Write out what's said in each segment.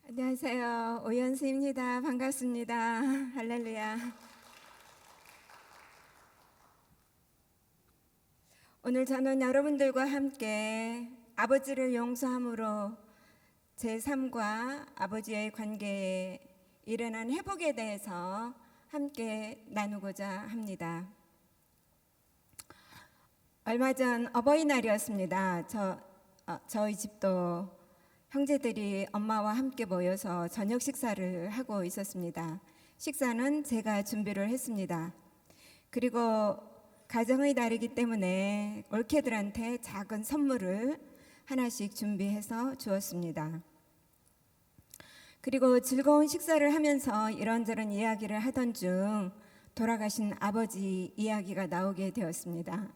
안녕하세요. 오연수입니다. 반갑습니다. 할렐루야. 오늘 저는 여러분들과 함께 아버지를 용서함으로 제 삶과 아버지의 관계에 일어난 회복에 대해서 함께 나누고자 합니다. 얼마 전 어버이날이었습니다. 저희 집도 형제들이 엄마와 함께 모여서 저녁 식사를 하고 있었습니다. 식사는 제가 준비를 했습니다. 그리고 가정의 날이기 때문에 올케들한테 작은 선물을 하나씩 준비해서 주었습니다. 그리고 즐거운 식사를 하면서 이런저런 이야기를 하던 중 돌아가신 아버지 이야기가 나오게 되었습니다.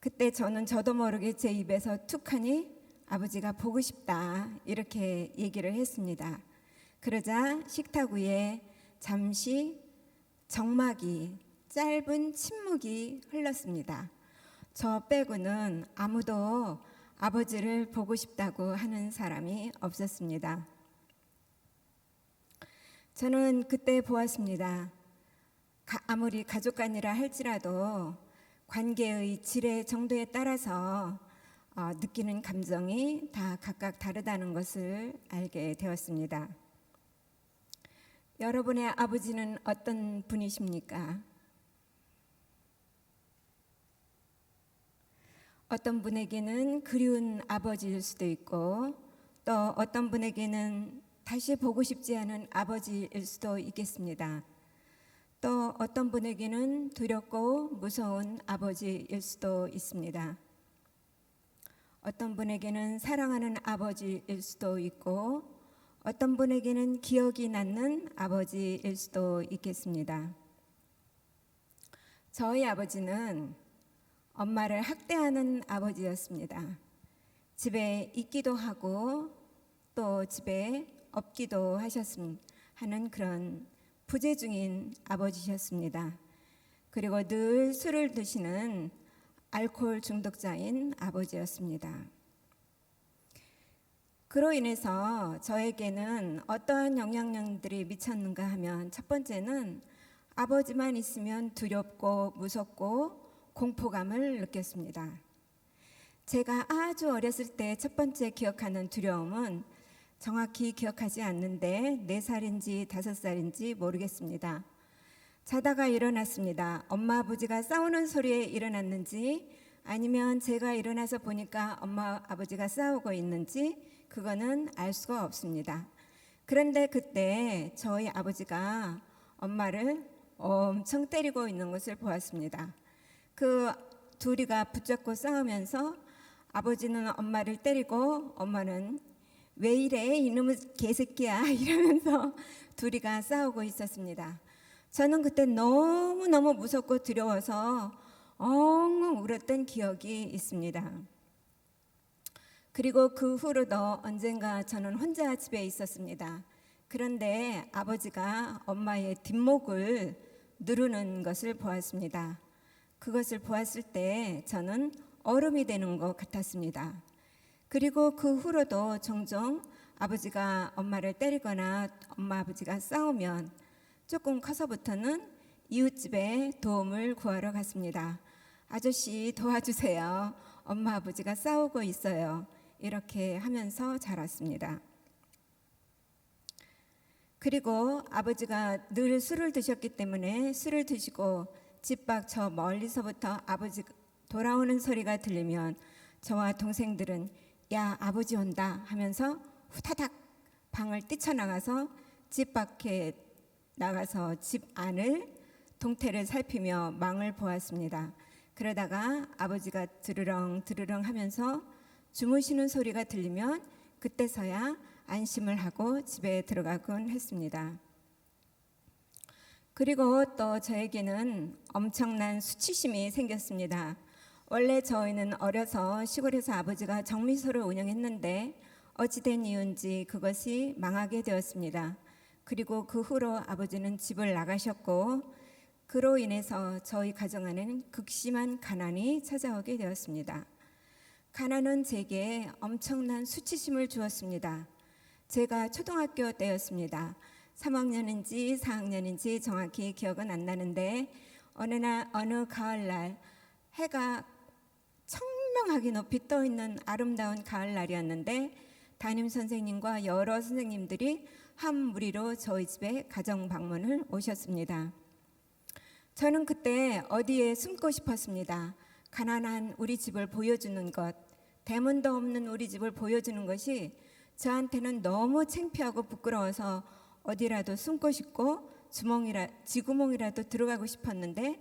그때 저도 모르게 제 입에서 툭하니 아버지가 보고 싶다 이렇게 얘기를 했습니다. 그러자 식탁 위에 잠시 적막이 짧은 침묵이 흘렀습니다. 저 빼고는 아무도 아버지를 보고 싶다고 하는 사람이 없었습니다. 저는 그때 보았습니다. 아무리 가족 간이라 할지라도 관계의 질의 정도에 따라서 느끼는 감정이 다 각각 다르다는 것을 알게 되었습니다. 여러분의 아버지는 어떤 분이십니까? 어떤 분에게는 그리운 아버지일 수도 있고 또 어떤 분에게는 다시 보고 싶지 않은 아버지일 수도 있겠습니다. 또 어떤 분에게는 두렵고 무서운 아버지일 수도 있습니다. 어떤 분에게는 사랑하는 아버지일 수도 있고 어떤 분에게는 기억이 남는 아버지일 수도 있겠습니다. 저희 아버지는 엄마를 학대하는 아버지였습니다. 집에 있기도 하고 또 집에 없기도 하는 그런 부재중인 아버지셨습니다. 그리고 늘 술을 드시는 알코올 중독자인 아버지였습니다. 그로 인해서 저에게는 어떠한 영향력들이 미쳤는가 하면 첫 번째는 아버지만 있으면 두렵고 무섭고 공포감을 느꼈습니다. 제가 아주 어렸을 때 첫 번째 기억하는 두려움은 정확히 기억하지 않는데 4살인지 5살인지 모르겠습니다. 자다가 일어났습니다. 엄마 아버지가 싸우는 소리에 일어났는지 아니면 제가 일어나서 보니까 엄마 아버지가 싸우고 있는지 그거는 알 수가 없습니다. 그런데 그때 저희 아버지가 엄마를 엄청 때리고 있는 것을 보았습니다. 그 둘이가 붙잡고 싸우면서 아버지는 엄마를 때리고 엄마는 왜 이래 이놈의 개새끼야 이러면서 둘이가 싸우고 있었습니다. 저는 그때 너무너무 무섭고 두려워서 엉엉 울었던 기억이 있습니다. 그리고 그 후로도 언젠가 저는 혼자 집에 있었습니다. 그런데 아버지가 엄마의 뒷목을 누르는 것을 보았습니다. 그것을 보았을 때 저는 얼음이 되는 것 같았습니다. 그리고 그 후로도 종종 아버지가 엄마를 때리거나 엄마 아버지가 싸우면 조금 커서부터는 이웃집에 도움을 구하러 갔습니다. 아저씨 도와주세요. 엄마 아버지가 싸우고 있어요. 이렇게 하면서 자랐습니다. 그리고 아버지가 늘 술을 드셨기 때문에 술을 드시고 집 밖 저 멀리서부터 아버지 돌아오는 소리가 들리면 저와 동생들은 야 아버지 온다 하면서 후다닥 방을 뛰쳐나가서 집 밖에 나가서 집 안을 동태를 살피며 망을 보았습니다. 그러다가 아버지가 드르렁 드르렁 하면서 주무시는 소리가 들리면 그때서야 안심을 하고 집에 들어가곤 했습니다. 그리고 또 저에게는 엄청난 수치심이 생겼습니다. 원래 저희는 어려서 시골에서 아버지가 정미소를 운영했는데 어찌된 이유인지 그것이 망하게 되었습니다. 그리고 그 후로 아버지는 집을 나가셨고 그로 인해서 저희 가정 안에는 극심한 가난이 찾아오게 되었습니다. 가난은 제게 엄청난 수치심을 주었습니다. 제가 초등학교 때였습니다. 3학년인지 4학년인지 정확히 기억은 안 나는데 어느 가을날 해가 청명하게 높이 떠 있는 아름다운 가을날이었는데 담임 선생님과 여러 선생님들이 한 무리로 저희 집에 가정 방문을 오셨습니다. 저는 그때 어디에 숨고 싶었습니다. 가난한 우리 집을 보여주는 것, 대문도 없는 우리 집을 보여주는 것이 저한테는 너무 창피하고 부끄러워서 어디라도 숨고 싶고 쥐구멍이라도 들어가고 싶었는데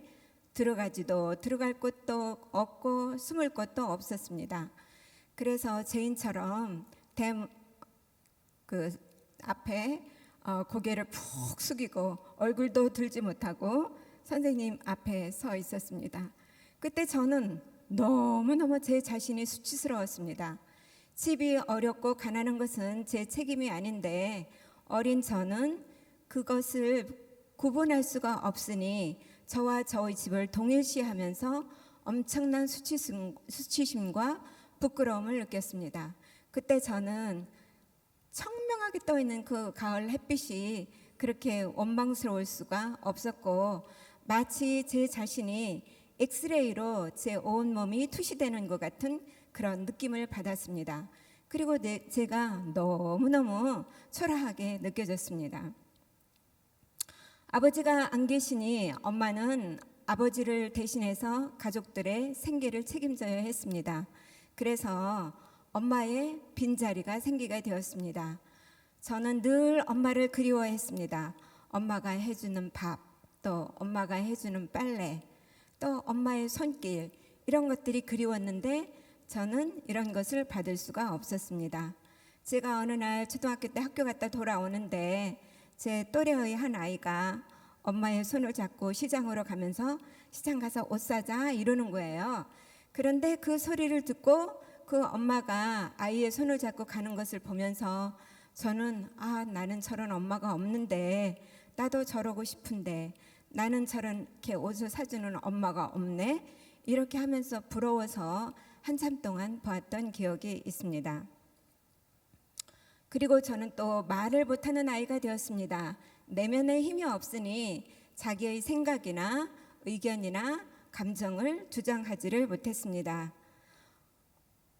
들어갈 곳도 없고 숨을 곳도 없었습니다. 그래서 제인처럼 앞에 고개를 푹 숙이고 얼굴도 들지 못하고 선생님 앞에 서 있었습니다. 그때 저는 너무너무 제 자신이 수치스러웠습니다. 집이 어렵고 가난한 것은 제 책임이 아닌데 어린 저는 그것을 구분할 수가 없으니 저와 저희 집을 동일시하면서 엄청난 수치심과 부끄러움을 느꼈습니다. 그때 저는 청명하게 떠 있는 그 가을 햇빛이 그렇게 원망스러울 수가 없었고 마치 제 자신이 엑스레이로 제 온몸이 투시되는 것 같은 그런 느낌을 받았습니다. 그리고 제가 너무너무 초라하게 느껴졌습니다. 아버지가 안 계시니 엄마는 아버지를 대신해서 가족들의 생계를 책임져야 했습니다. 그래서 엄마의 빈자리가 생기게 되었습니다. 저는 늘 엄마를 그리워했습니다. 엄마가 해주는 밥, 또 엄마가 해주는 빨래, 또 엄마의 손길, 이런 것들이 그리웠는데 저는 이런 것을 받을 수가 없었습니다. 제가 어느 날 초등학교 때 학교 갔다 돌아오는데 제 또래의 한 아이가 엄마의 손을 잡고 시장으로 가면서 시장 가서 옷 사자 이러는 거예요. 그런데 그 소리를 듣고 그 엄마가 아이의 손을 잡고 가는 것을 보면서 저는 나는 저런 엄마가 없는데 나도 저러고 싶은데 나는 저렇게 옷을 사주는 엄마가 없네 이렇게 하면서 부러워서 한참 동안 보았던 기억이 있습니다. 그리고 저는 또 말을 못하는 아이가 되었습니다. 내면에 힘이 없으니 자기의 생각이나 의견이나 감정을 주장하지를 못했습니다.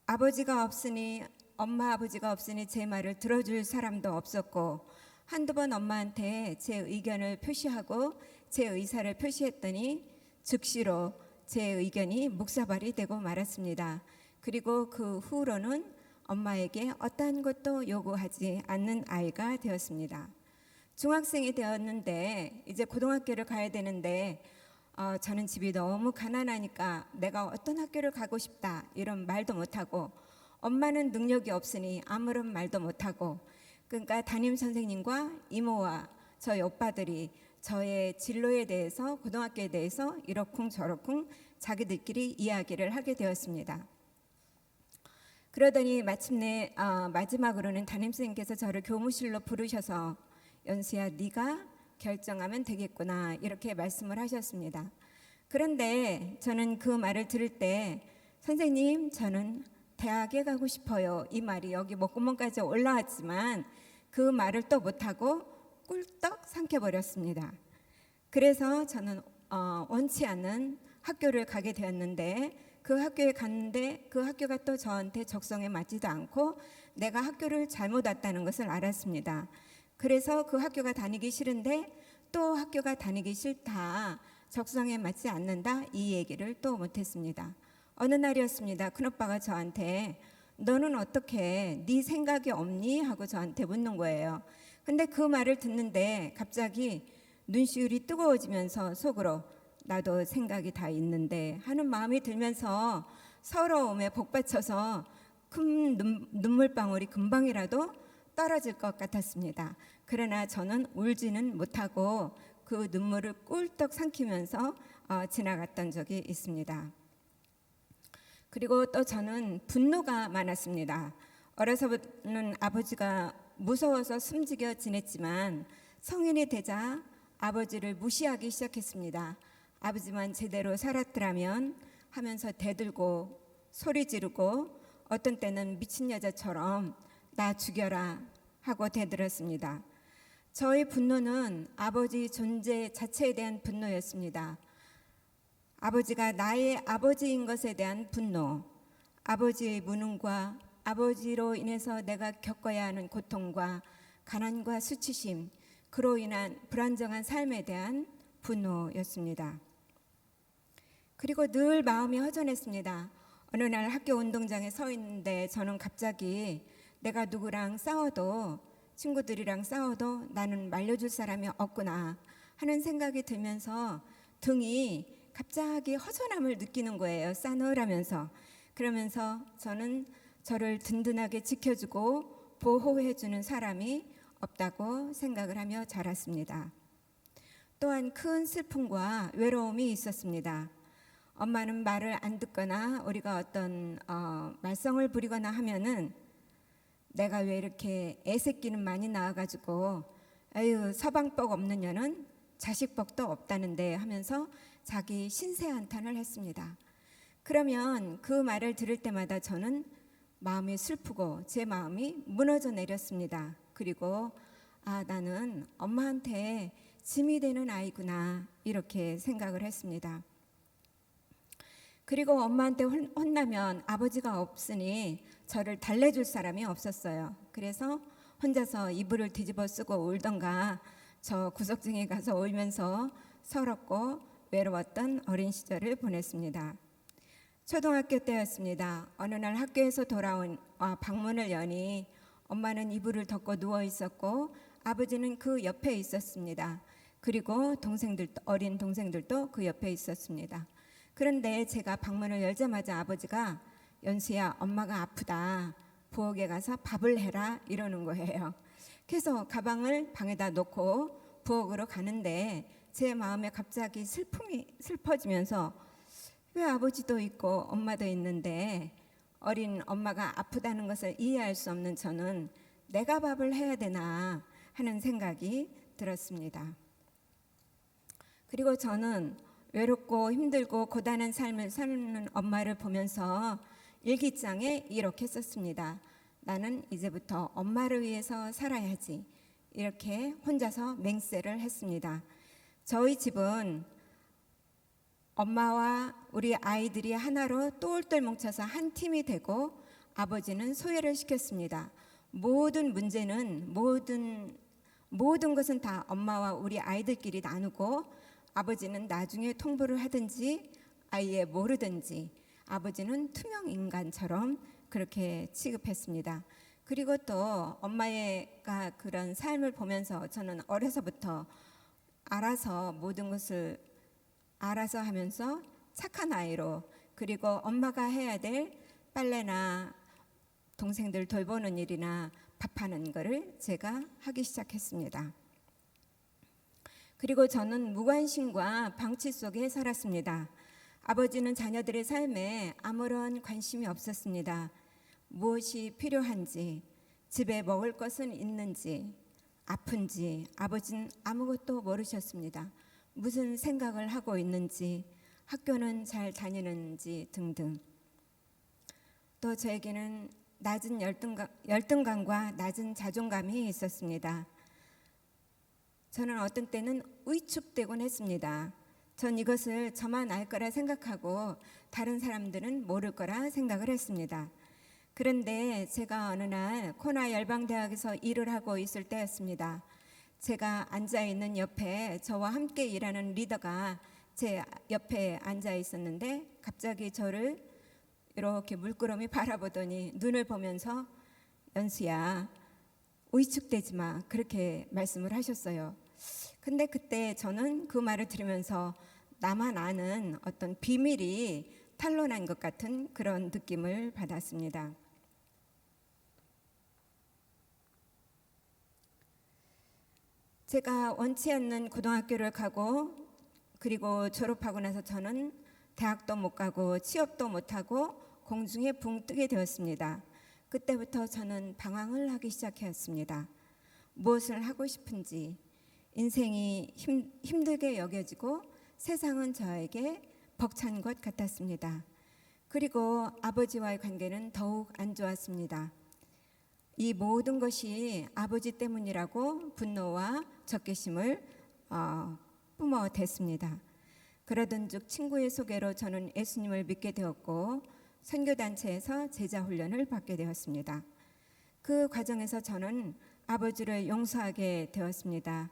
아버지가 없으니 엄마 아버지가 없으니 제 말을 들어줄 사람도 없었고 한두 번 엄마한테 제 의견을 표시하고 제 의사를 표시했더니 즉시로 제 의견이 묵사발이 되고 말았습니다. 그리고 그 후로는 엄마에게 어떠한 것도 요구하지 않는 아이가 되었습니다. 중학생이 되었는데 이제 고등학교를 가야 되는데 저는 집이 너무 가난하니까 내가 어떤 학교를 가고 싶다 이런 말도 못하고 엄마는 능력이 없으니 아무런 말도 못하고 그러니까 담임 선생님과 이모와 저희 오빠들이 저의 진로에 대해서 고등학교에 대해서 이러쿵 저러쿵 자기들끼리 이야기를 하게 되었습니다. 그러더니 마침내 마지막으로는 담임선생님께서 저를 교무실로 부르셔서 연수야 네가 결정하면 되겠구나 이렇게 말씀을 하셨습니다. 그런데 저는 그 말을 들을 때 선생님 저는 대학에 가고 싶어요 이 말이 여기 목구멍까지 올라왔지만 그 말을 또 못하고 꿀떡 삼켜버렸습니다. 그래서 저는 원치 않는 학교를 가게 되었는데 그 학교에 갔는데 그 학교가 또 저한테 적성에 맞지도 않고 내가 학교를 잘못 왔다는 것을 알았습니다. 그래서 그 학교가 다니기 싫은데 또 학교가 다니기 싫다 적성에 맞지 않는다 이 얘기를 또 못했습니다. 어느 날이었습니다. 큰오빠가 저한테 너는 어떻게 네 생각이 없니? 하고 저한테 묻는 거예요. 근데 그 말을 듣는데 갑자기 눈시울이 뜨거워지면서 속으로 나도 생각이 다 있는데 하는 마음이 들면서 서러움에 복받쳐서 큰 눈물방울이 금방이라도 떨어질 것 같았습니다. 그러나 저는 울지는 못하고 그 눈물을 꿀떡 삼키면서 지나갔던 적이 있습니다. 그리고 또 저는 분노가 많았습니다. 어려서는 아버지가 무서워서 숨지겨 지냈지만 성인이 되자 아버지를 무시하기 시작했습니다. 아버지만 제대로 살았더라면 하면서 대들고 소리 지르고 어떤 때는 미친 여자처럼 나 죽여라 하고 대들었습니다. 저의 분노는 아버지 존재 자체에 대한 분노였습니다. 아버지가 나의 아버지인 것에 대한 분노, 아버지의 무능과 아버지로 인해서 내가 겪어야 하는 고통과 가난과 수치심, 그로 인한 불안정한 삶에 대한 분노였습니다. 그리고 늘 마음이 허전했습니다. 어느 날 학교 운동장에 서 있는데 저는 갑자기 내가 누구랑 싸워도, 친구들이랑 싸워도 나는 말려줄 사람이 없구나 하는 생각이 들면서 등이 갑자기 허전함을 느끼는 거예요. 싸늘하면서. 그러면서 저는 저를 든든하게 지켜주고 보호해주는 사람이 없다고 생각을 하며 자랐습니다. 또한 큰 슬픔과 외로움이 있었습니다. 엄마는 말을 안 듣거나 우리가 어떤 말썽을 부리거나 하면은 내가 왜 이렇게 애새끼는 많이 낳아가지고 아유 서방복 없는 년은 자식복도 없다는데 하면서 자기 신세 한탄을 했습니다. 그러면 그 말을 들을 때마다 저는 마음이 슬프고 제 마음이 무너져 내렸습니다. 그리고 나는 엄마한테 짐이 되는 아이구나 이렇게 생각을 했습니다. 그리고 엄마한테 혼나면 아버지가 없으니 저를 달래줄 사람이 없었어요. 그래서 혼자서 이불을 뒤집어 쓰고 울던가 저 구석쟁이 가서 울면서 서럽고 외로웠던 어린 시절을 보냈습니다. 초등학교 때였습니다. 어느 날 학교에서 돌아온 방문을 여니 엄마는 이불을 덮고 누워 있었고 아버지는 그 옆에 있었습니다. 그리고 어린 동생들도 그 옆에 있었습니다. 그런데 제가 방문을 열자마자 아버지가 연수야 엄마가 아프다. 부엌에 가서 밥을 해라 이러는 거예요. 그래서 가방을 방에다 놓고 부엌으로 가는데 제 마음에 갑자기 슬퍼지면서 왜 아버지도 있고 엄마도 있는데 어린 엄마가 아프다는 것을 이해할 수 없는 저는 내가 밥을 해야 되나 하는 생각이 들었습니다. 그리고 저는 외롭고 힘들고 고단한 삶을 사는 엄마를 보면서 일기장에 이렇게 썼습니다. 나는 이제부터 엄마를 위해서 살아야지. 이렇게 혼자서 맹세를 했습니다. 저희 집은 엄마와 우리 아이들이 하나로 똘똘 뭉쳐서 한 팀이 되고 아버지는 소외를 시켰습니다. 모든 문제는 모든 것은 다 엄마와 우리 아이들끼리 나누고 아버지는 나중에 통보를 하든지 아예 모르든지 아버지는 투명 인간처럼 그렇게 취급했습니다. 그리고 또 엄마가 그런 삶을 보면서 저는 어려서부터 알아서 모든 것을 알아서 하면서 착한 아이로, 그리고 엄마가 해야 될 빨래나 동생들 돌보는 일이나 밥하는 거를 제가 하기 시작했습니다. 그리고 저는 무관심과 방치 속에 살았습니다. 아버지는 자녀들의 삶에 아무런 관심이 없었습니다. 무엇이 필요한지, 집에 먹을 것은 있는지, 아픈지 아버지는 아무것도 모르셨습니다. 무슨 생각을 하고 있는지, 학교는 잘 다니는지 등등. 또 저에게는 낮은 열등감과 낮은 자존감이 있었습니다. 저는 어떤 때는 위축되곤 했습니다. 전 이것을 저만 알 거라 생각하고 다른 사람들은 모를 거라 생각을 했습니다. 그런데 제가 어느 날 코나 열방대학에서 일을 하고 있을 때였습니다. 제가 앉아있는 옆에 저와 함께 일하는 리더가 제 옆에 앉아 있었는데 갑자기 저를 이렇게 물끄러미 바라보더니 눈을 보면서 연수야 위축되지 마 그렇게 말씀을 하셨어요. 근데 그때 저는 그 말을 들으면서 나만 아는 어떤 비밀이 탄로난 것 같은 그런 느낌을 받았습니다. 제가 원치 않는 고등학교를 가고 그리고 졸업하고 나서 저는 대학도 못 가고 취업도 못 하고 공중에 붕 뜨게 되었습니다. 그때부터 저는 방황을 하기 시작했습니다. 무엇을 하고 싶은지, 인생이 힘들게 여겨지고 세상은 저에게 벅찬 것 같았습니다. 그리고 아버지와의 관계는 더욱 안 좋았습니다. 이 모든 것이 아버지 때문이라고 분노와 적개심을 뿜어댔습니다. 그러던즉 친구의 소개로 저는 예수님을 믿게 되었고 선교단체에서 제자훈련을 받게 되었습니다. 그 과정에서 저는 아버지를 용서하게 되었습니다.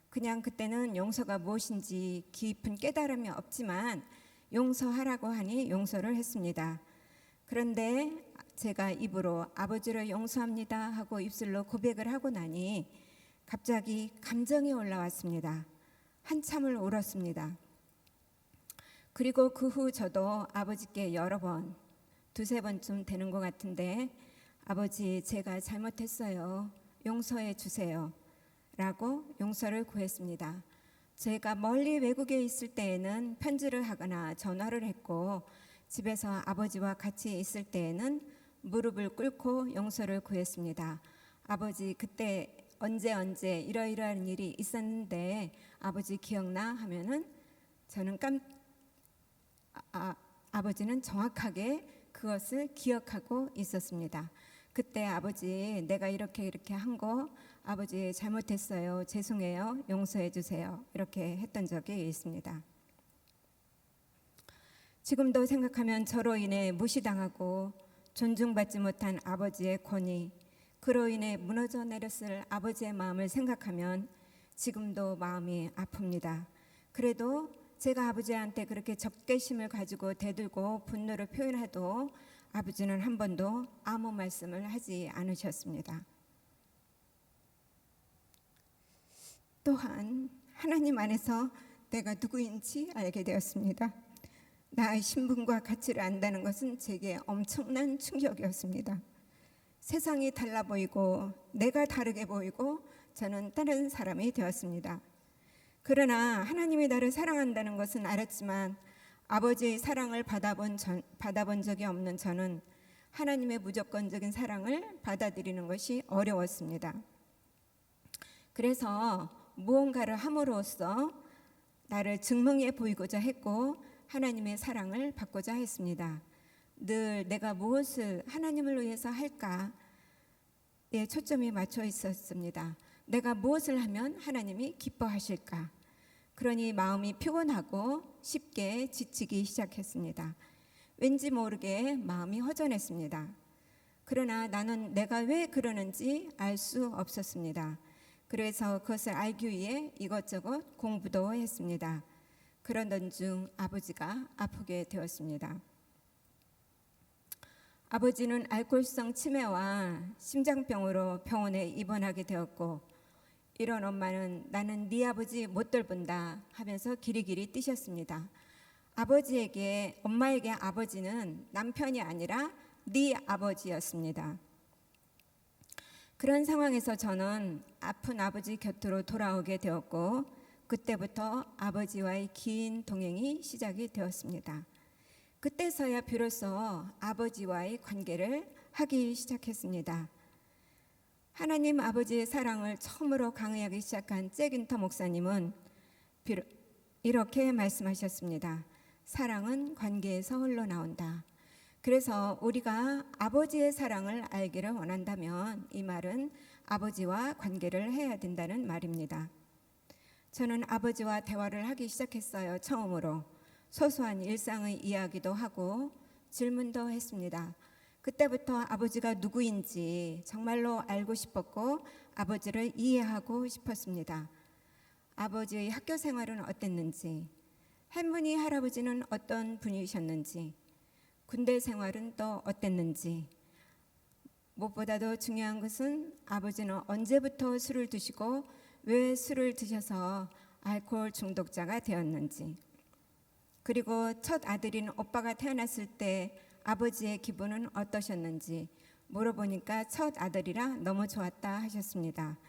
그냥 그때는 용서가 무엇인지 깊은 깨달음이 없지만 용서하라고 하니 용서를 했습니다. 그런데 제가 입으로 아버지를 용서합니다 하고 입술로 고백을 하고 나니 갑자기 감정이 올라왔습니다. 한참을 울었습니다. 그리고 그 후 저도 아버지께 여러 번, 두세 번쯤 되는 것 같은데 아버지 제가 잘못했어요. 용서해 주세요. 라고 용서를 구했습니다. 제가 멀리 외국에 있을 때에는 편지를 하거나 전화를 했고 집에서 아버지와 같이 있을 때에는 무릎을 꿇고 용서를 구했습니다. 아버지 그때 언제 이러이러한 일이 있었는데 아버지 기억나? 하면은 저는 아버지는 정확하게 그것을 기억하고 있었습니다. 그때 아버지 내가 이렇게 한 거 아버지 잘못했어요. 죄송해요. 용서해 주세요. 이렇게 했던 적이 있습니다. 지금도 생각하면 저로 인해 무시당하고 존중받지 못한 아버지의 권위, 그로 인해 무너져 내렸을 아버지의 마음을 생각하면 지금도 마음이 아픕니다. 그래도 제가 아버지한테 그렇게 적개심을 가지고 대들고 분노를 표현해도 아버지는 한 번도 아무 말씀을 하지 않으셨습니다. 또한 하나님 안에서 내가 누구인지 알게 되었습니다. 나의 신분과 가치를 안다는 것은 제게 엄청난 충격이었습니다. 세상이 달라 보이고 내가 다르게 보이고 저는 다른 사람이 되었습니다. 그러나 하나님이 나를 사랑한다는 것은 알았지만 아버지의 사랑을 받아본 적이 없는 저는 하나님의 무조건적인 사랑을 받아들이는 것이 어려웠습니다. 그래서 무언가를 함으로써 나를 증명해 보이고자 했고 하나님의 사랑을 받고자 했습니다. 늘 내가 무엇을 하나님을 위해서 할까에 초점이 맞춰 있었습니다. 내가 무엇을 하면 하나님이 기뻐하실까? 그러니 마음이 피곤하고 쉽게 지치기 시작했습니다. 왠지 모르게 마음이 허전했습니다. 그러나 나는 내가 왜 그러는지 알 수 없었습니다. 그래서 그것을 알기 위해 이것저것 공부도 했습니다. 그러던 중 아버지가 아프게 되었습니다. 아버지는 알코올성 치매와 심장병으로 병원에 입원하게 되었고 이런 엄마는 나는 네 아버지 못 돌본다 하면서 기리기리 뛰셨습니다. 아버지에게 엄마에게 아버지는 남편이 아니라 네 아버지였습니다. 그런 상황에서 저는 아픈 아버지 곁으로 돌아오게 되었고 그때부터 아버지와의 긴 동행이 시작이 되었습니다. 그때서야 비로소 아버지와의 관계를 하기 시작했습니다. 하나님 아버지의 사랑을 처음으로 강의하기 시작한 잭인터 목사님은 이렇게 말씀하셨습니다. 사랑은 관계에서 흘러나온다. 그래서 우리가 아버지의 사랑을 알기를 원한다면 이 말은 아버지와 관계를 해야 된다는 말입니다. 저는 아버지와 대화를 하기 시작했어요. 처음으로 소소한 일상의 이야기도 하고 질문도 했습니다. 그때부터 아버지가 누구인지 정말로 알고 싶었고 아버지를 이해하고 싶었습니다. 아버지의 학교 생활은 어땠는지, 할머니 할아버지는 어떤 분이셨는지, 군대 생활은 또 어땠는지, 무엇보다도 중요한 것은 아버지는 언제부터 술을 드시고 왜 술을 드셔서 알코올 중독자가 되었는지, 그리고 첫 아들인 오빠가 태어났을 때 아버지의 기분은 어떠셨는지 물어보니까 첫 아들이라 너무 좋았다 하셨습니다.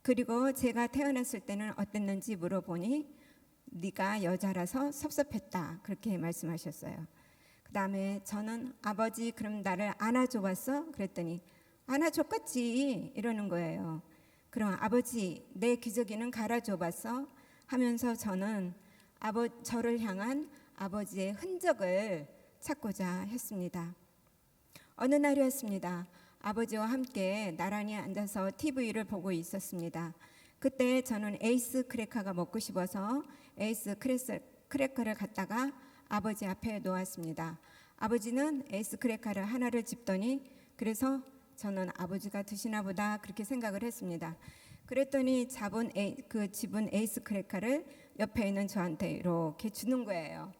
그리고 제가 태어났을 때는 어땠는지 물어보니 네가 여자라서 섭섭했다 그렇게 말씀하셨어요. 그 다음에 저는 아버지 그럼 나를 안아줘 봤어? 그랬더니 안아줬겠지 이러는 거예요. 그럼 아버지 내 기저귀는 갈아줘 봤어? 하면서 저는 저를 향한 아버지의 흔적을 찾고자 했습니다. 어느 날이었습니다. 아버지와 함께 나란히 앉아서 TV를 보고 있었습니다. 그때 저는 에이스 크래커가 먹고 싶어서 에이스 크래커를 갖다가 아버지 앞에 놓았습니다. 아버지는 에이스 크래커를 하나를 집더니 그래서 저는 아버지가 드시나 보다 그렇게 생각을 했습니다. 그랬더니 그 집은 에이스 크래커를 옆에 있는 저한테 이렇게 주는 거예요.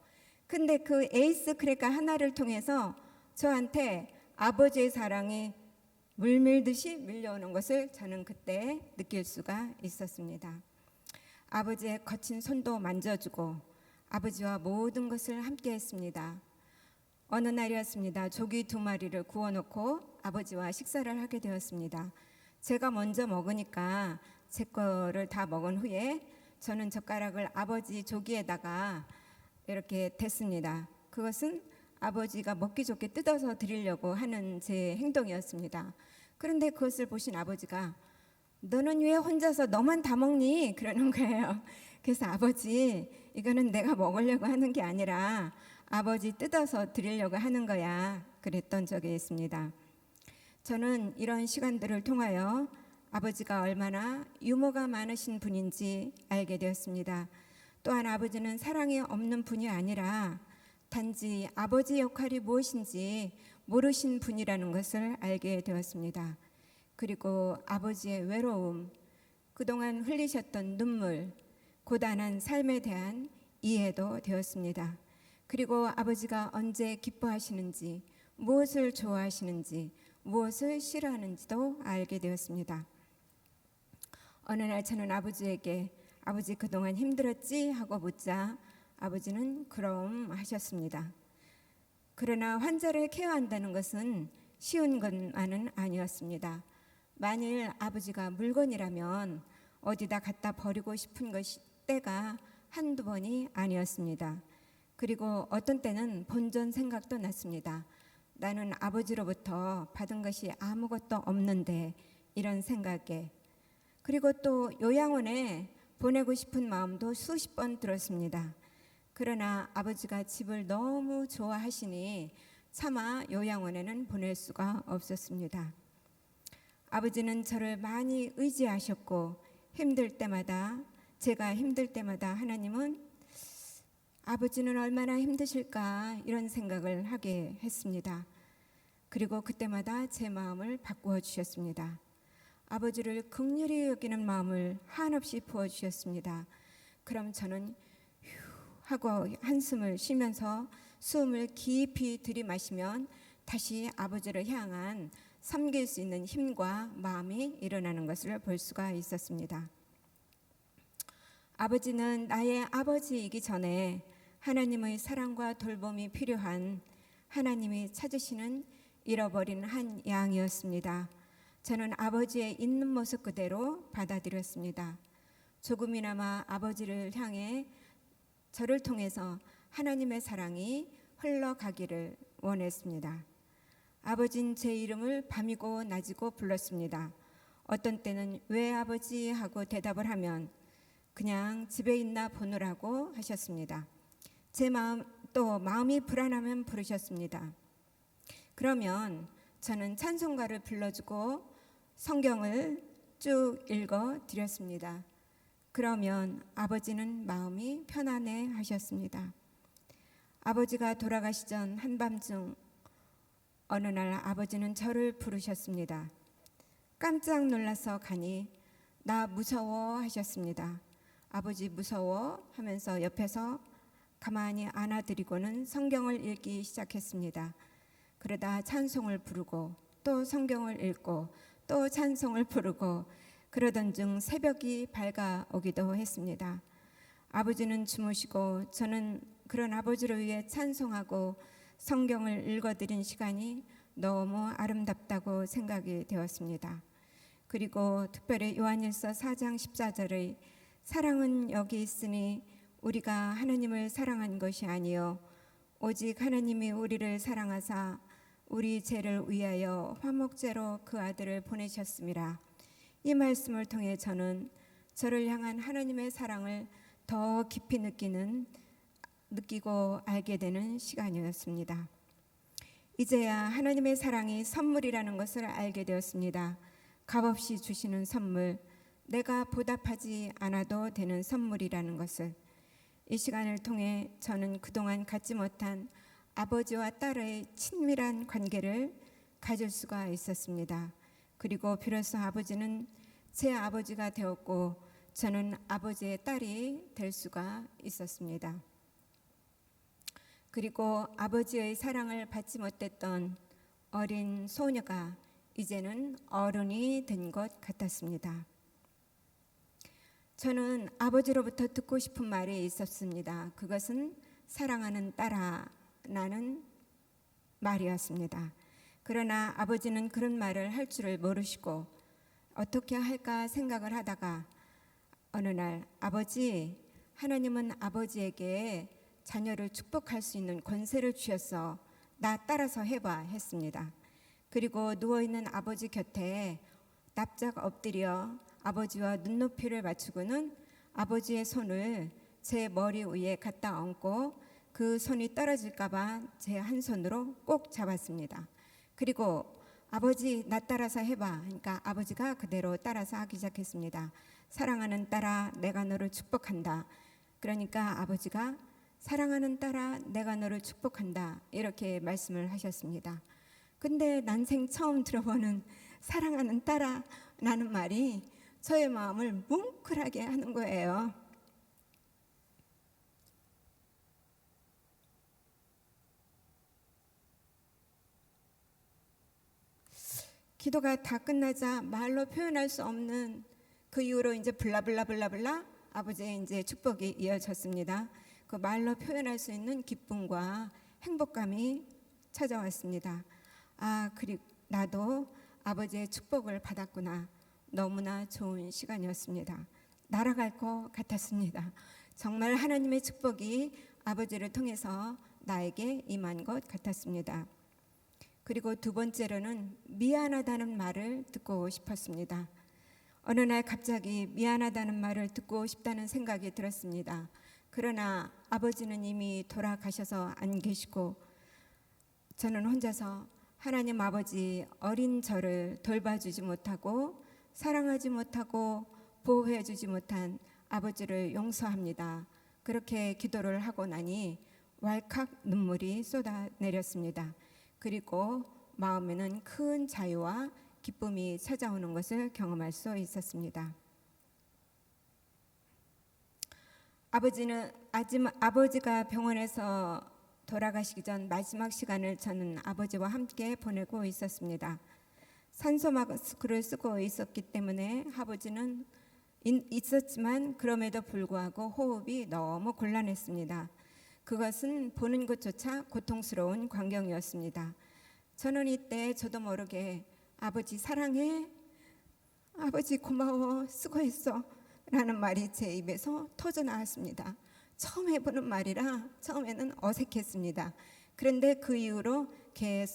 근데 그 에이스 크래커 하나를 통해서 저한테 아버지의 사랑이 물밀듯이 밀려오는 것을 저는 그때 느낄 수가 있었습니다. 아버지의 거친 손도 만져주고 아버지와 모든 것을 함께 했습니다. 어느 날이었습니다. 조기 2마리를 구워놓고 아버지와 식사를 하게 되었습니다. 제가 먼저 먹으니까 제 거를 다 먹은 후에 저는 젓가락을 아버지 조기에다가 이렇게 댔습니다. 그것은 아버지가 먹기 좋게 뜯어서 드리려고 하는 제 행동이었습니다. 그런데 그것을 보신 아버지가 너는 왜 혼자서 너만 다 먹니? 그러는 거예요. 그래서 아버지 이거는 내가 먹으려고 하는 게 아니라 아버지 뜯어서 드리려고 하는 거야. 그랬던 적이 있습니다. 저는 이런 시간들을 통하여 아버지가 얼마나 유머가 많으신 분인지 알게 되었습니다. 또한 아버지는 사랑이 없는 분이 아니라 단지 아버지 역할이 무엇인지 모르신 분이라는 것을 알게 되었습니다. 그리고 아버지의 외로움, 그동안 흘리셨던 눈물, 고단한 삶에 대한 이해도 되었습니다. 그리고 아버지가 언제 기뻐하시는지, 무엇을 좋아하시는지, 무엇을 싫어하는지도 알게 되었습니다. 어느 날 저는 아버지에게 아버지 그동안 힘들었지? 하고 묻자 아버지는 그럼 하셨습니다. 그러나 환자를 케어한다는 것은 쉬운 것만은 아니었습니다. 만일 아버지가 물건이라면 어디다 갖다 버리고 싶은 때가 한두 번이 아니었습니다. 그리고 어떤 때는 본전 생각도 났습니다. 나는 아버지로부터 받은 것이 아무것도 없는데 이런 생각에, 그리고 또 요양원에 보내고 싶은 마음도 수십 번 들었습니다. 그러나 아버지가 집을 너무 좋아하시니 차마 요양원에는 보낼 수가 없었습니다. 아버지는 저를 많이 의지하셨고 제가 힘들 때마다 하나님은 아버지는 얼마나 힘드실까 이런 생각을 하게 했습니다. 그리고 그때마다 제 마음을 바꾸어 주셨습니다. 아버지를 긍휼히 여기는 마음을 한없이 부어 주셨습니다. 그럼 저는 휴 하고 한숨을 쉬면서 숨을 깊이 들이마시면 다시 아버지를 향한 섬길 수 있는 힘과 마음이 일어나는 것을 볼 수가 있었습니다. 아버지는 나의 아버지이기 전에 하나님의 사랑과 돌봄이 필요한 하나님이 찾으시는 잃어버린 한 양이었습니다. 저는 아버지의 있는 모습 그대로 받아들였습니다. 조금이나마 아버지를 향해 저를 통해서 하나님의 사랑이 흘러가기를 원했습니다. 아버지는 제 이름을 밤이고 낮이고 불렀습니다. 어떤 때는 왜 아버지 하고 대답을 하면 그냥 집에 있나 보느라고 하셨습니다. 제 마음이 불안하면 부르셨습니다. 그러면 저는 찬송가를 불러주고 성경을 쭉 읽어 드렸습니다. 그러면 아버지는 마음이 편안해 하셨습니다. 아버지가 돌아가시 전 한밤중 어느 날 아버지는 저를 부르셨습니다. 깜짝 놀라서 가니 나 무서워 하셨습니다. 아버지 무서워 하면서 옆에서 가만히 안아드리고는 성경을 읽기 시작했습니다. 그러다 찬송을 부르고 또 성경을 읽고 또 찬송을 부르고 그러던 중 새벽이 밝아오기도 했습니다. 아버지는 주무시고 저는 그런 아버지를 위해 찬송하고 성경을 읽어드린 시간이 너무 아름답다고 생각이 되었습니다. 그리고 특별히 요한일서 4장 14절의 사랑은 여기 있으니 우리가 하나님을 사랑한 것이 아니요 오직 하나님이 우리를 사랑하사 우리 죄를 위하여 화목제로 그 아들을 보내셨음이라. 이 말씀을 통해 저는 저를 향한 하나님의 사랑을 더 깊이 느끼고 알게 되는 시간이었습니다. 이제야 하나님의 사랑이 선물이라는 것을 알게 되었습니다. 값없이 주시는 선물, 내가 보답하지 않아도 되는 선물이라는 것을. 이 시간을 통해 저는 그동안 갖지 못한 아버지와 딸의 친밀한 관계를 가질 수가 있었습니다. 그리고 비로소 아버지는 제 아버지가 되었고 저는 아버지의 딸이 될 수가 있었습니다. 그리고 아버지의 사랑을 받지 못했던 어린 소녀가 이제는 어른이 된 것 같았습니다. 저는 아버지로부터 듣고 싶은 말이 있었습니다. 그것은 사랑하는 딸아라는 말이었습니다. 그러나 아버지는 그런 말을 할 줄을 모르시고 어떻게 할까 생각을 하다가 어느 날 아버지, 하나님은 아버지에게 자녀를 축복할 수 있는 권세를 주셨어. 나 따라서 해봐 했습니다. 그리고 누워있는 아버지 곁에 납작 엎드려 아버지와 눈높이를 맞추고는 아버지의 손을 제 머리 위에 갖다 얹고 그 손이 떨어질까봐 제 한 손으로 꼭 잡았습니다. 그리고 아버지 나 따라서 해봐. 그러니까 아버지가 그대로 따라서 하기 시작했습니다. 사랑하는 딸아 내가 너를 축복한다. 그러니까 아버지가 사랑하는 딸아 내가 너를 축복한다 이렇게 말씀을 하셨습니다. 근데 난생 처음 들어보는 사랑하는 딸아 라는 말이 저의 마음을 뭉클하게 하는 거예요. 기도가 다 끝나자 말로 표현할 수 없는 그 이후로 이제 블라블라블라블라 아버지의 이제 축복이 이어졌습니다. 그 말로 표현할 수 있는 기쁨과 행복감이 찾아왔습니다. 아, 그리고 나도 아버지의 축복을 받았구나. 너무나 좋은 시간이었습니다. 날아갈 것 같았습니다. 정말 하나님의 축복이 아버지를 통해서 나에게 임한 것 같았습니다. 그리고 두 번째로는 미안하다는 말을 듣고 싶었습니다. 어느 날 갑자기 미안하다는 말을 듣고 싶다는 생각이 들었습니다. 그러나 아버지는 이미 돌아가셔서 안 계시고 저는 혼자서 하나님 아버지 어린 저를 돌봐주지 못하고 사랑하지 못하고 보호해주지 못한 아버지를 용서합니다. 그렇게 기도를 하고 나니 왈칵 눈물이 쏟아내렸습니다. 그리고 마음에는 큰 자유와 기쁨이 찾아오는 것을 경험할 수 있었습니다. 아버지가 병원에서 돌아가시기 전 마지막 시간을 저는 아버지와 함께 보내고 있었습니다. 산소 마스크를 쓰고 있었기 때문에 아버지는 있었지만 그럼에도 불구하고 호흡이 너무 곤란했습니다. 그것은 보는 것조차 고통스러운 광경이었습니다. 저는 이때 저도 모르게 아버지 사랑해, 아버지 고마워, 수고했어 라는 말이 제 입에서 터져 나왔습니다. 처음 해보는 말이라 처음에는 어색했습니다. 그런데 그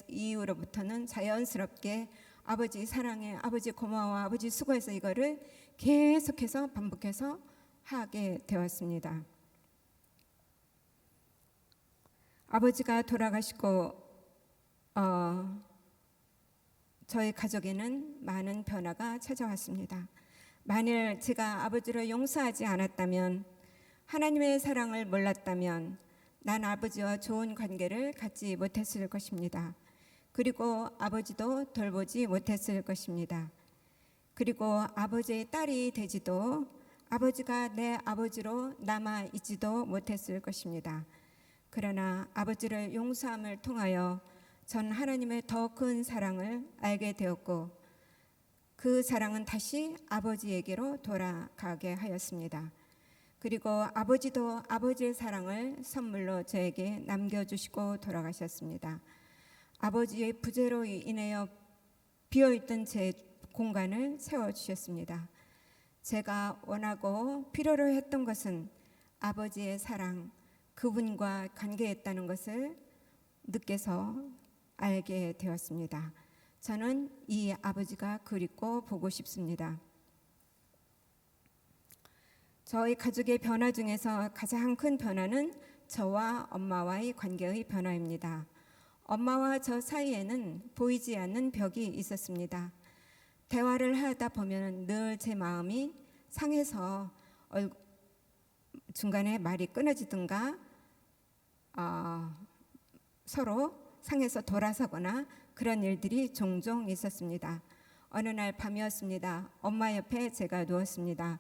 이후로부터는 자연스럽게 아버지 사랑해, 아버지 고마워, 아버지 수고해서 이거를 계속해서 반복해서 하게 되었습니다. 아버지가 돌아가시고 저희 가족에는 많은 변화가 찾아왔습니다. 만일 제가 아버지를 용서하지 않았다면, 하나님의 사랑을 몰랐다면 난 아버지와 좋은 관계를 갖지 못했을 것입니다. 그리고 아버지도 돌보지 못했을 것입니다. 그리고 아버지의 딸이 되지도 아버지가 내 아버지로 남아있지도 못했을 것입니다. 그러나 아버지를 용서함을 통하여 전 하나님의 더 큰 사랑을 알게 되었고 그 사랑은 다시 아버지에게로 돌아가게 하였습니다. 그리고 아버지도 아버지의 사랑을 선물로 저에게 남겨주시고 돌아가셨습니다. 아버지의 부재로 인하여 비어있던 제 공간을 세워주셨습니다. 제가 원하고 필요로 했던 것은 아버지의 사랑, 그분과 관계했다는 것을 늦게서 알게 되었습니다. 저는 이 아버지가 그립고 보고 싶습니다. 저희 가족의 변화 중에서 가장 큰 변화는 저와 엄마와의 관계의 변화입니다. 엄마와 저 사이에는 보이지 않는 벽이 있었습니다. 대화를 하다 보면 늘 제 마음이 상해서 중간에 말이 끊어지든가 서로 상해서 돌아서거나 그런 일들이 종종 있었습니다. 어느 날 밤이었습니다. 엄마 옆에 제가 누웠습니다.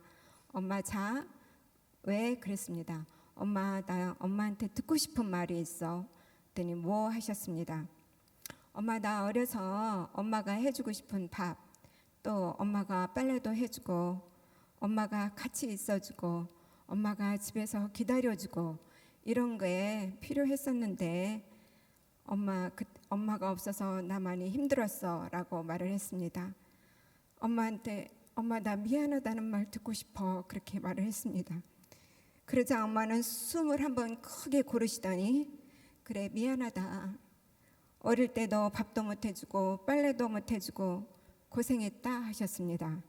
엄마 자. 왜 그랬습니다. 엄마 나 엄마한테 듣고 싶은 말이 있어. 그랬더니 뭐 하셨습니다. 엄마 나 어려서 엄마가 해주고 싶은 밥, 또 엄마가 빨래도 해주고 엄마가 같이 있어주고 엄마가 집에서 기다려주고 이런 거에 필요했었는데 엄마가 없어서 나 많이 힘들었어 라고 말을 했습니다. 엄마한테 엄마 나 미안하다는 말 듣고 싶어 그렇게 말을 했습니다. 그러자 엄마는 숨을 한번 크게 고르시더니 그래 미안하다. 어릴 때 너 밥도 못 해주고 빨래도 못 해주고 고생했다 하셨습니다.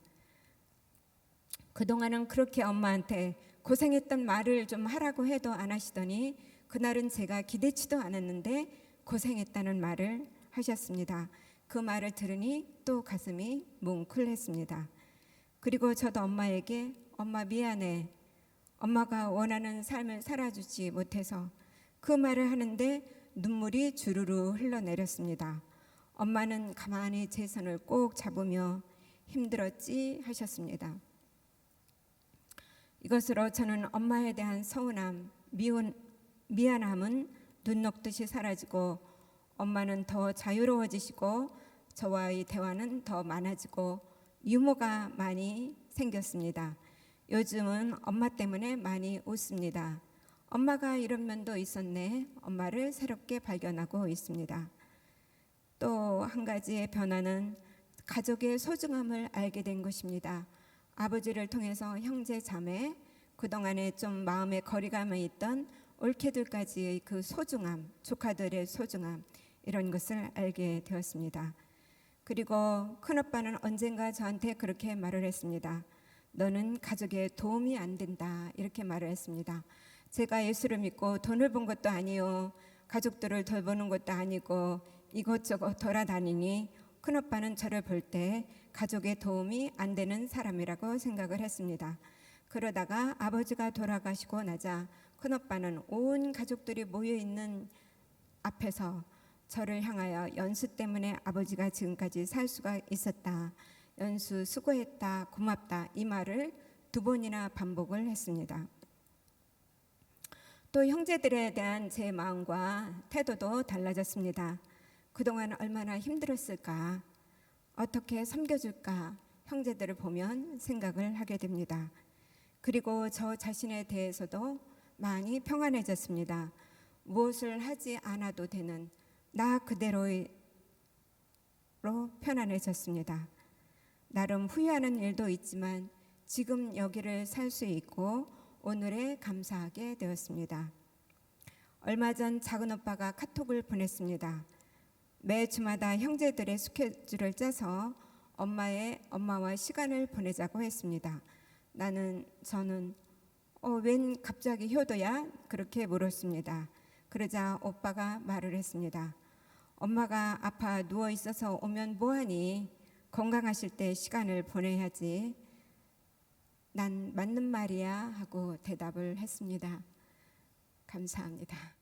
그동안은 그렇게 엄마한테 고생했던 말을 좀 하라고 해도 안 하시더니 그날은 제가 기대치도 않았는데 고생했다는 말을 하셨습니다. 그 말을 들으니 또 가슴이 뭉클했습니다. 그리고 저도 엄마에게 엄마 미안해. 엄마가 원하는 삶을 살아주지 못해서 그 말을 하는데 눈물이 주르르 흘러내렸습니다. 엄마는 가만히 제 손을 꼭 잡으며 힘들었지 하셨습니다. 이것으로 저는 엄마에 대한 서운함, 미안함은 눈 녹듯이 사라지고 엄마는 더 자유로워지시고 저와의 대화는 더 많아지고 유머가 많이 생겼습니다. 요즘은 엄마 때문에 많이 웃습니다. 엄마가 이런 면도 있었네. 엄마를 새롭게 발견하고 있습니다. 또 한 가지의 변화는 가족의 소중함을 알게 된 것입니다. 아버지를 통해서 형제 자매, 그동안에 좀 마음에 거리감이 있던 올케들까지의 그 소중함, 조카들의 소중함 이런 것을 알게 되었습니다. 그리고 큰오빠는 언젠가 저한테 그렇게 말을 했습니다. 너는 가족에 도움이 안 된다 이렇게 말을 했습니다. 제가 예수를 믿고 돈을 번 것도 아니요 가족들을 돌보는 것도 아니고 이것저것 돌아다니니 큰오빠는 저를 볼 때 가족에 도움이 안 되는 사람이라고 생각을 했습니다. 그러다가 아버지가 돌아가시고 나자 큰오빠는 온 가족들이 모여있는 앞에서 저를 향하여 연수 때문에 아버지가 지금까지 살 수가 있었다. 연수 수고했다. 고맙다. 이 말을 2번이나 반복을 했습니다. 또 형제들에 대한 제 마음과 태도도 달라졌습니다. 그동안 얼마나 힘들었을까? 어떻게 섬겨줄까? 형제들을 보면 생각을 하게 됩니다. 그리고 저 자신에 대해서도 많이 평안해졌습니다. 무엇을 하지 않아도 되는 나 그대로로 편안해졌습니다. 나름 후회하는 일도 있지만 지금 여기를 살 수 있고 오늘에 감사하게 되었습니다. 얼마 전 작은 오빠가 카톡을 보냈습니다. 매 주마다 형제들의 스케줄을 짜서 엄마와 시간을 보내자고 했습니다. 저는 웬 갑자기 효도야? 그렇게 물었습니다. 그러자 오빠가 말을 했습니다. 엄마가 아파 누워 있어서 오면 뭐하니? 건강하실 때 시간을 보내야지. 난 맞는 말이야 하고 대답을 했습니다. 감사합니다.